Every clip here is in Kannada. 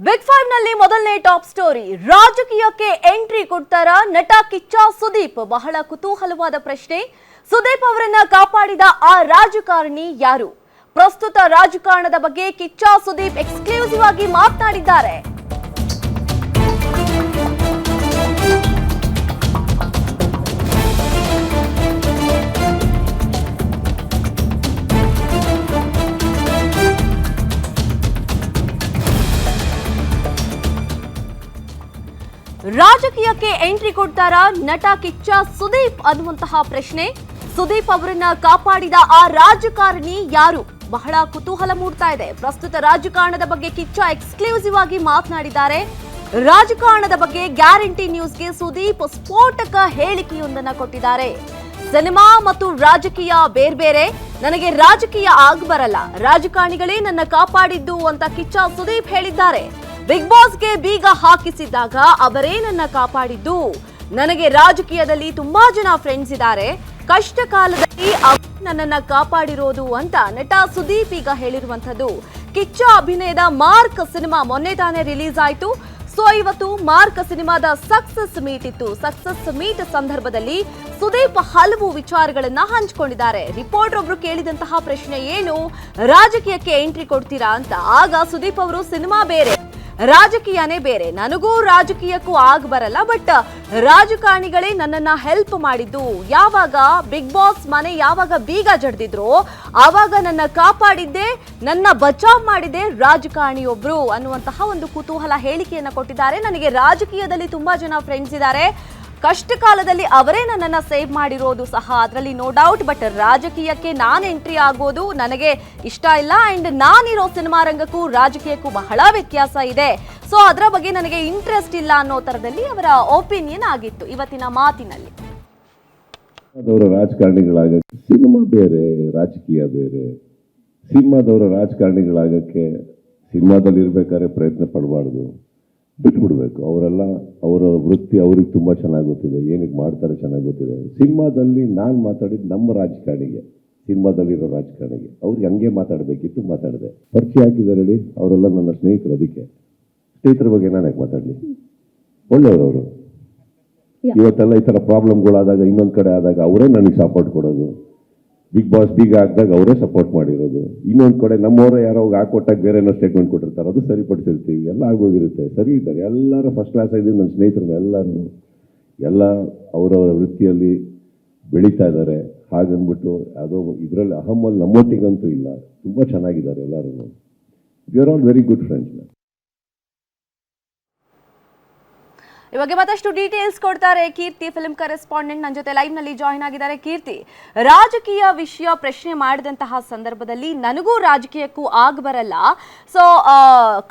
ಬಿಗ್ ಫೈವ್ ನಲ್ಲಿ ಮೊದಲನೇ ಟಾಪ್ ಸ್ಟೋರಿ. ರಾಜಕೀಯಕ್ಕೆ ಎಂಟ್ರಿ ಕೊಡ್ತಾರ ನಟ ಕಿಚ್ಚ ಸುದೀಪ್? ಬಹಳ ಕುತೂಹಲವಾದ ಪ್ರಶ್ನೆ. ಸುದೀಪ್ ಅವರನ್ನ ಕಾಪಾಡಿದ ಆ ರಾಜಕಾರಣಿ ಯಾರು? ಪ್ರಸ್ತುತ ರಾಜಕಾರಣದ ಬಗ್ಗೆ ಕಿಚ್ಚ ಸುದೀಪ್ ಎಕ್ಸ್ಕ್ಲೂಸಿವ್ ಆಗಿ ಮಾತನಾಡಿದ್ದಾರೆ. ರಾಜಕೀಯಕ್ಕೆ ಎಂಟ್ರಿ ಕೊಡ್ತಾರಾ ನಟ ಕಿಚ್ಚ ಸುದೀಪ್ ಅನ್ನುವಂತಹ ಪ್ರಶ್ನೆ. ಸುದೀಪ್ ಅವರನ್ನ ಕಾಪಾಡಿದ ಆ ರಾಜಕಾರಣಿ ಯಾರು? ಬಹಳ ಕುತೂಹಲ ಮೂಡ್ತಾ ಇದೆ. ಪ್ರಸ್ತುತ ರಾಜಕಾರಣದ ಬಗ್ಗೆ ಕಿಚ್ಚ ಎಕ್ಸ್ಕ್ಲೂಸಿವ್ ಆಗಿ ಮಾತನಾಡಿದ್ದಾರೆ. ರಾಜಕಾರಣದ ಬಗ್ಗೆ ಗ್ಯಾರಂಟಿ ನ್ಯೂಸ್ಗೆ ಸುದೀಪ್ ಸ್ಫೋಟಕ ಹೇಳಿಕೆಯೊಂದನ್ನ ಕೊಟ್ಟಿದ್ದಾರೆ. ಸಿನಿಮಾ ಮತ್ತು ರಾಜಕೀಯ ಬೇರೆ. ನನಗೆ ರಾಜಕೀಯ ಆಗಬರಲ್ಲ, ರಾಜಕಾರಣಿಗಳೇ ನನ್ನ ಕಾಪಾಡಿದ್ದು ಅಂತ ಕಿಚ್ಚ ಸುದೀಪ್ ಹೇಳಿದ್ದಾರೆ. ಬಿಗ್ ಬಾಸ್ಗೆ ಬೀಗ ಹಾಕಿಸಿದಾಗ ಅವರೇ ನನ್ನ ಕಾಪಾಡಿದ್ದು. ನನಗೆ ರಾಜಕೀಯದಲ್ಲಿ ತುಂಬಾ ಜನ ಫ್ರೆಂಡ್ಸ್ ಇದ್ದಾರೆ, ಕಷ್ಟ ಕಾಲದಲ್ಲಿ ಅವರು ನನ್ನನ್ನ ಕಾಪಾಡಿರೋದು ಅಂತ ನಟ ಸುದೀಪ್ ಈಗ ಹೇಳಿರುವಂತದ್ದು. ಕಿಚ್ಚ ಅಭಿನಯದ ಮಾರ್ಕ್ ಸಿನಿಮಾ ಮೊನ್ನೆ ತಾನೇ ರಿಲೀಸ್ ಆಯ್ತು. ಸೊ ಇವತ್ತು ಮಾರ್ಕ್ ಸಿನಿಮಾದ ಸಕ್ಸಸ್ ಮೀಟ್ ಇತ್ತು. ಸಕ್ಸಸ್ ಮೀಟ್ ಸಂದರ್ಭದಲ್ಲಿ ಸುದೀಪ್ ಹಲವು ವಿಚಾರಗಳನ್ನ ಹಂಚಿಕೊಂಡಿದ್ದಾರೆ. ರಿಪೋರ್ಟರ್ ಒಬ್ರು ಕೇಳಿದಂತಹ ಪ್ರಶ್ನೆ ಏನು, ರಾಜಕೀಯಕ್ಕೆ ಎಂಟ್ರಿ ಕೊಡ್ತೀರಾ ಅಂತ. ಆಗ ಸುದೀಪ್ ಅವರು ಸಿನಿಮಾ ಬೇರೆ, ರಾಜಕೀಯನೇ ಬೇರೆ, ನನಗೂ ರಾಜಕೀಯಕ್ಕೂ ಆಗಬರಲ್ಲ, ಬಟ್ ರಾಜಕಾರಣಿಗಳೇ ನನ್ನನ್ನ ಹೆಲ್ಪ್ ಮಾಡಿದ್ದು. ಯಾವಾಗ ಬಿಗ್ ಬಾಸ್ ಮನೆ ಯಾವಾಗ ಬೀಗ ಜಡ್ದಿದ್ರು ಆವಾಗ ನನ್ನ ಕಾಪಾಡಿದ್ದೆ, ನನ್ನ ಬಚಾವ್ ಮಾಡಿದ್ದೆ ರಾಜಕಾರಣಿಯೊಬ್ರು ಅನ್ನುವಂತಹ ಒಂದು ಕುತೂಹಲ ಹೇಳಿಕೆಯನ್ನ ಕೊಟ್ಟಿದ್ದಾರೆ. ನನಗೆ ರಾಜಕೀಯದಲ್ಲಿ ತುಂಬಾ ಜನ ಫ್ರೆಂಡ್ಸ್ ಇದ್ದಾರೆ, ಕಷ್ಟ ಕಾಲದಲ್ಲಿ ಅವರೇ ನನ್ನನ್ನ ಸೇವ್ ಮಾಡಿರೋದು ಸಹ, ಅದರಲ್ಲಿ ನೋ ಡೌಟ್. ಬಟ್ ರಾಜಕೀಯಕ್ಕೆ ನಾನು ಎಂಟ್ರಿ ಆಗೋದು ನನಗೆ ಇಷ್ಟ ಇಲ್ಲ. ಅಂಡ್ ನಾನಿರೋ ಸಿನಿಮಾ ರಂಗಕ್ಕೂ ರಾಜಕೀಯಕ್ಕೂ ಬಹಳ ವ್ಯತ್ಯಾಸ ಇದೆ. ಸೊ ಅದರ ಬಗ್ಗೆ ನನಗೆ ಇಂಟ್ರೆಸ್ಟ್ ಇಲ್ಲ ಅನ್ನೋ ತರದಲ್ಲಿ ಅವರ ಒಪಿನಿಯನ್ ಆಗಿತ್ತು ಇವತ್ತಿನ ಮಾತಿನಲ್ಲಿ. ಸಿನಿಮಾದವರ ರಾಜಕಾರಣಿಗಳಾಗಕ್ಕೆ ಸಿನಿಮಾ ಬೇರೆ, ರಾಜಕೀಯ ಬೇರೆ. ಸಿನಿಮಾದವರ ರಾಜಕಾರಣಿಗಳಾಗಕ್ಕೆ ಸಿನಿಮಾದಲ್ಲಿ ಇರ್ಬೇಕಾದ್ರೆ ಪ್ರಯತ್ನ ಪಡಬಾರ್ದು, ಬಿಟ್ಬಿಡ್ಬೇಕು. ಅವರೆಲ್ಲ ಅವರ ವೃತ್ತಿ ಅವ್ರಿಗೆ ತುಂಬ ಚೆನ್ನಾಗಿ ಗೊತ್ತಿದೆ, ಏನಕ್ಕೆ ಮಾಡ್ತಾರೆ ಚೆನ್ನಾಗಿ ಗೊತ್ತಿದೆ. ಸಿನಿಮಾದಲ್ಲಿ ನಾನು ಮಾತಾಡಿದ್ದು ನಮ್ಮ ರಾಜಕಾರಣಿಗೆ, ಸಿನಿಮಾದಲ್ಲಿರೋ ರಾಜಕಾರಣಿಗೆ, ಅವ್ರಿಗೆ ಹಂಗೆ ಮಾತಾಡಬೇಕಿತ್ತು, ಮಾತಾಡಿದೆ. ಪರಿಚಯ ಹಾಕಿದ್ದಾರೆ ಹೇಳಿ, ಅವರೆಲ್ಲ ನನ್ನ ಸ್ನೇಹಿತರು. ಅದಕ್ಕೆ ಸ್ನೇಹಿತರ ಬಗ್ಗೆ ನಾನು ಯಾಕೆ ಮಾತಾಡಲಿ? ಒಳ್ಳೆಯವರು ಅವರು. ಇವತ್ತೆಲ್ಲ ಈ ಥರ ಪ್ರಾಬ್ಲಮ್ಗಳಾದಾಗ, ಇನ್ನೊಂದು ಕಡೆ ಆದಾಗ ಅವರೇ ನನಗೆ ಸಪೋರ್ಟ್ ಕೊಡೋದು. ಬಿಗ್ ಬಾಸ್ ಬೀಗ ಹಾಕಿದಾಗ ಅವರೇ ಸಪೋರ್ಟ್ ಮಾಡಿರೋದು. ಇನ್ನೊಂದು ಕಡೆ ನಮ್ಮವರೇ ಯಾರೋ ಹಾಕೊಟ್ಟಾಗ ಬೇರೆ ಏನೋ ಸ್ಟೇಟ್ಮೆಂಟ್ ಕೊಟ್ಟಿರ್ತಾರೆ, ಅದು ಸರಿಪಡಿಸಿರ್ತೀವಿ. ಎಲ್ಲ ಆಗೋಗಿರುತ್ತೆ, ಸರಿ ಇದ್ದಾರೆ ಎಲ್ಲರೂ. ಫಸ್ಟ್ ಕ್ಲಾಸ್ ಆಗಿದ್ದು ನನ್ನ ಸ್ನೇಹಿತರು ಎಲ್ಲರೂ, ಎಲ್ಲ ಅವರವರ ವೃತ್ತಿಯಲ್ಲಿ ಬೆಳೀತಾ ಇದ್ದಾರೆ. ಹಾಗನ್ಬಿಟ್ಟು ಅದು ಇದರಲ್ಲಿ ಅಹಮ್ಮಲ್ಲಿ ನಮ್ಮೊಟ್ಟಿಗಂತೂ ಇಲ್ಲ, ತುಂಬ ಚೆನ್ನಾಗಿದ್ದಾರೆ ಎಲ್ಲರೂ. You are all very good friends. ಇವಾಗ ಮತ್ತಷ್ಟು ಡೀಟೇಲ್ಸ್ ಕೊಡ್ತಾರೆ ಕೀರ್ತಿ, ಫಿಲ್ಮ್ ಕರೆಸ್ಪಾಂಡೆಂಟ್, ನನ್ನ ಜೊತೆ ಲೈವ್ ನಲ್ಲಿ ಜಾಯಿನ್ ಆಗಿದ್ದಾರೆ. ಕೀರ್ತಿ, ರಾಜಕೀಯ ವಿಷಯ ಪ್ರಶ್ನೆ ಮಾಡಿದಂತಹ ಸಂದರ್ಭದಲ್ಲಿ ನನಗೂ ರಾಜಕೀಯಕ್ಕೂ ಆಗಬರಲ್ಲ, ಸೊ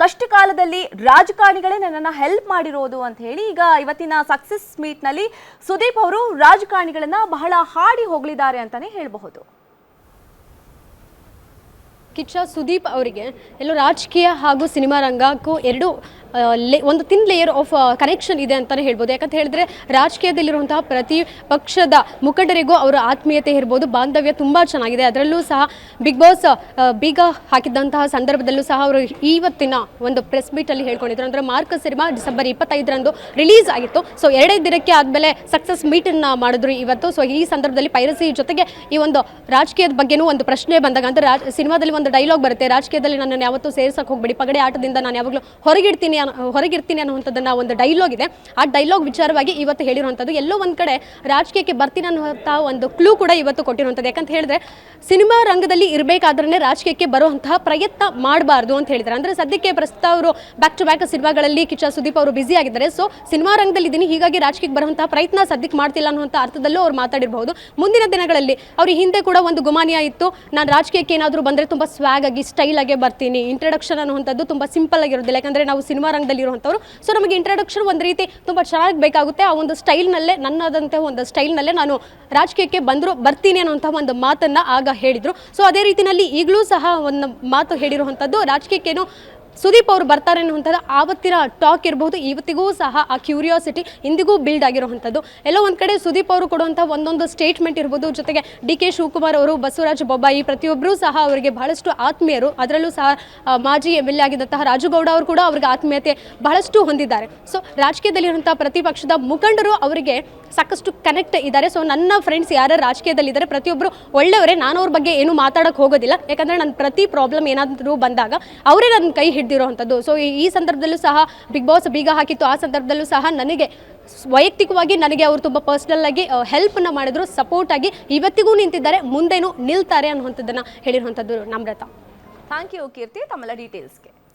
ಕಷ್ಟ ಕಾಲದಲ್ಲಿ ರಾಜಕಾರಣಿಗಳೇ ನನ್ನನ್ನು ಹೆಲ್ಪ್ ಮಾಡಿರೋದು ಅಂತ ಹೇಳಿ ಈಗ ಇವತ್ತಿನ ಸಕ್ಸಸ್ ಮೀಟ್ ನಲ್ಲಿ ಸುದೀಪ್ ಅವರು ರಾಜಕಾರಣಿಗಳನ್ನ ಬಹಳ ಹಾಡಿ ಹೋಗಲಿದ್ದಾರೆ ಅಂತಾನೆ ಹೇಳಬಹುದು. ಕಿಚ್ಚ ಸುದೀಪ್ ಅವರಿಗೆ ಎಲ್ಲೋ ರಾಜಕೀಯ ಹಾಗೂ ಸಿನಿಮಾ ರಂಗಕ್ಕೂ ಎರಡು ಒಂದು ಥಿನ್ ಲೇಯರ್ ಆಫ್ ಕನೆಕ್ಷನ್ ಇದೆ ಅಂತಲೇ ಹೇಳ್ಬೋದು. ಯಾಕಂತ ಹೇಳಿದ್ರೆ ರಾಜಕೀಯದಲ್ಲಿರುವಂತಹ ಪ್ರತಿ ಪಕ್ಷದ ಮುಖಂಡರಿಗೂ ಅವರ ಆತ್ಮೀಯತೆ ಇರ್ಬೋದು, ಬಾಂಧವ್ಯ ತುಂಬ ಚೆನ್ನಾಗಿದೆ. ಅದರಲ್ಲೂ ಸಹ ಬಿಗ್ ಬಾಸ್ ಬೀಗ ಹಾಕಿದ್ದಂತಹ ಸಂದರ್ಭದಲ್ಲೂ ಸಹ ಅವರು ಇವತ್ತಿನ ಒಂದು ಪ್ರೆಸ್ ಮೀಟಲ್ಲಿ ಹೇಳ್ಕೊಂಡಿದ್ರು. ಅಂದರೆ ಮಾರ್ಕ್ ಸಿನಿಮಾ ಡಿಸೆಂಬರ್ 25ರಂದು ರಿಲೀಸ್ ಆಗಿತ್ತು. ಸೊ 2 ದಿನಕ್ಕೆ ಆದಮೇಲೆ ಸಕ್ಸಸ್ ಮೀಟನ್ನು ಮಾಡಿದ್ರು ಇವತ್ತು. ಸೊ ಈ ಸಂದರ್ಭದಲ್ಲಿ ಪೈರಸಿ ಜೊತೆಗೆ ಈ ಒಂದು ರಾಜಕೀಯದ ಬಗ್ಗೆನೂ ಒಂದು ಪ್ರಶ್ನೆ ಬಂದಾಗ, ಅಂದರೆ ಸಿನಿಮಾದಲ್ಲಿ ಒಂದು ಡೈಲಾಗ್ ಬರುತ್ತೆ, ರಾಜಕೀಯದಲ್ಲಿ ನನ್ನನ್ನು ಯಾವತ್ತೂ ಸೇರ್ಸಕ್ಕೆ ಹೋಗ್ಬೇಡಿ, ಪಗಡೆ ಆಟದಿಂದ ನಾನು ಯಾವಾಗಲೂ ಹೊರಗಿರ್ತೀನಿ ಅನ್ನುವಂಥದ್ದನ್ನು ಒಂದು ಡೈಲಾಗ್ ಇದೆ. ಆ ಡೈಲಾಗ್ ವಿಚಾರವಾಗಿ ಇವತ್ತು ಹೇಳಿರುವಂಥದ್ದು. ಎಲ್ಲೋ ಒಂದು ಕಡೆ ರಾಜಕೀಯಕ್ಕೆ ಬರ್ತೀನಿ ಅನ್ನುವಂಥ ಒಂದು ಕ್ಲೂ ಕೂಡ ಇವತ್ತು ಕೊಟ್ಟಿರುವಂಥದ್ದು. ಯಾಕಂತ ಹೇಳಿದ್ರೆ ಸಿನಿಮಾ ರಂಗದಲ್ಲಿ ಇರಬೇಕಾದ್ರೆ ರಾಜಕೀಯಕ್ಕೆ ಬರುವಂತಹ ಪ್ರಯತ್ನ ಮಾಡಬಾರ್ದು ಅಂತ ಹೇಳಿದ್ದಾರೆ. ಅಂದರೆ ಸದ್ಯಕ್ಕೆ ಪ್ರಸ್ತುತ ಅವರು ಬ್ಯಾಕ್ ಟು ಬ್ಯಾಕ್ ಸಿನಿಮಾಗಳಲ್ಲಿ ಕಿಚ್ಚ ಸುದೀಪ್ ಅವರು ಬ್ಯುಸಿ ಆಗಿದ್ದಾರೆ. ಸೊ ಸಿನಿಮಾ ರಂಗದಲ್ಲಿ ಇದ್ದೀನಿ, ಹೀಗಾಗಿ ರಾಜಕೀಯಕ್ಕೆ ಬರುವಂತಹ ಪ್ರಯತ್ನ ಸದ್ಯಕ್ಕೆ ಮಾಡ್ತಿಲ್ಲ ಅನ್ನುವಂಥ ಅರ್ಥದಲ್ಲೂ ಅವ್ರು ಮಾತಾಡಿರಬಹುದು. ಮುಂದಿನ ದಿನಗಳಲ್ಲಿ ಅವ್ರ ಹಿಂದೆ ಕೂಡ ಒಂದು ಗುಮಾನಿಯ ಇತ್ತು, ನಾನು ರಾಜಕೀಯಕ್ಕೆ ಏನಾದರೂ ಬಂದರೆ ತುಂಬ ಸ್ವ್ಯಾಗ್ ಆಗಿ ಸ್ಟೈಲ್ ಆಗಿ ಬರ್ತೀನಿ, ಇಂಟ್ರಡಕ್ಷನ್ ಅನ್ನುವಂಥದ್ದು ತುಂಬ ಸಿಂಪಲ್ ಆಗಿರೋದಿಲ್ಲ. ಯಾಕಂದರೆ ನಾವು ಸಿನಿಮಾ ರಂಗದಲ್ಲಿ ಇರುವಂಥವ್ರು, ಸೊ ನಮಗೆ ಇಂಟ್ರಡಕ್ಷನ್ ಒಂದು ರೀತಿ ತುಂಬ ಚೆನ್ನಾಗಿ ಬೇಕಾಗುತ್ತೆ. ಆ ಒಂದು ಸ್ಟೈಲ್ನಲ್ಲೇ, ನನ್ನದಂತೆ ಒಂದು ಸ್ಟೈಲ್ನಲ್ಲೇ ನಾನು ರಾಜಕೀಯಕ್ಕೆ ಬರ್ತೀನಿ ಅನ್ನುವಂಥ ಒಂದು ಮಾತನ್ನು ಆಗ ಹೇಳಿದರು. ಸೊ ಅದೇ ರೀತಿಯಲ್ಲಿ ಈಗಲೂ ಸಹ ಒಂದು ಮಾತು ಹೇಳಿರುವಂಥದ್ದು, ರಾಜಕೀಯಕ್ಕೇನು ಸುದೀಪ್ ಅವರು ಬರ್ತಾರೆ ಅನ್ನುವಂಥದ್ದು ಆವತ್ತಿನ ಟಾಕ್ ಇರಬಹುದು, ಇವತ್ತಿಗೂ ಸಹ ಆ ಕ್ಯೂರಿಯಾಸಿಟಿ ಇಂದಿಗೂ ಬಿಲ್ಡ್ ಆಗಿರುವಂಥದ್ದು. ಎಲ್ಲೋ ಒಂದು ಕಡೆ ಸುದೀಪ್ ಅವರು ಕೊಡುವಂಥ ಒಂದೊಂದು ಸ್ಟೇಟ್ಮೆಂಟ್ ಇರ್ಬೋದು, ಜೊತೆಗೆ ಡಿ ಕೆ ಶಿವಕುಮಾರ್ ಅವರು, ಬಸವರಾಜ ಬೊಮ್ಮಾಯಿ ಪ್ರತಿಯೊಬ್ಬರೂ ಸಹ ಅವರಿಗೆ ಬಹಳಷ್ಟು ಆತ್ಮೀಯರು. ಅದರಲ್ಲೂ ಸಹ ಮಾಜಿ MLA ಆಗಿದ್ದಂತಹ ರಾಜುಗೌಡ ಅವರು ಕೂಡ ಅವ್ರಿಗೆ ಆತ್ಮೀಯತೆ ಬಹಳಷ್ಟು ಹೊಂದಿದ್ದಾರೆ. ಸೊ ರಾಜಕೀಯದಲ್ಲಿರುವಂತಹ ಪ್ರತಿಪಕ್ಷದ ಮುಖಂಡರು ಅವರಿಗೆ ಸಾಕಷ್ಟು ಕನೆಕ್ಟ್ ಇದ್ದಾರೆ. ಸೊ ನನ್ನ ಫ್ರೆಂಡ್ಸ್ ಯಾರು ರಾಜಕೀಯದಲ್ಲಿದ್ದಾರೆ ಪ್ರತಿಯೊಬ್ಬರು ಒಳ್ಳೆಯವರೇ, ನಾನು ಅವ್ರ ಬಗ್ಗೆ ಏನು ಮಾತಾಡೋಕ್ಕೆ ಹೋಗೋದಿಲ್ಲ. ಯಾಕಂದರೆ ನನ್ನ ಪ್ರತಿ ಪ್ರಾಬ್ಲಮ್ ಏನಾದರೂ ಬಂದಾಗ ಅವರೇ ನನ್ನ ಕೈ ಹಿಡಿದಿರೋವಂಥದ್ದು. ಸೊ ಈ ಸಂದರ್ಭದಲ್ಲೂ ಸಹ ಬಿಗ್ ಬಾಸ್ ಬೀಗ ಹಾಕಿತ್ತು. ಆ ಸಂದರ್ಭದಲ್ಲೂ ಸಹ ನನಗೆ ವೈಯಕ್ತಿಕವಾಗಿ ನನಗೆ ಅವರು ತುಂಬ ಪರ್ಸ್ನಲ್ ಆಗಿ ಹೆಲ್ಪನ್ನು ಮಾಡಿದ್ರು, ಸಪೋರ್ಟ್ ಆಗಿ ಇವತ್ತಿಗೂ ನಿಂತಿದ್ದಾರೆ, ಮುಂದೇನು ನಿಲ್ತಾರೆ ಅನ್ನುವಂಥದ್ದನ್ನು ಹೇಳಿರುವಂಥದ್ದು ನಮ್ರತಾ. ಥ್ಯಾಂಕ್ ಯು ಕೀರ್ತಿ ತಮ್ಮೆಲ್ಲ ಡೀಟೇಲ್ಸ್ಗೆ.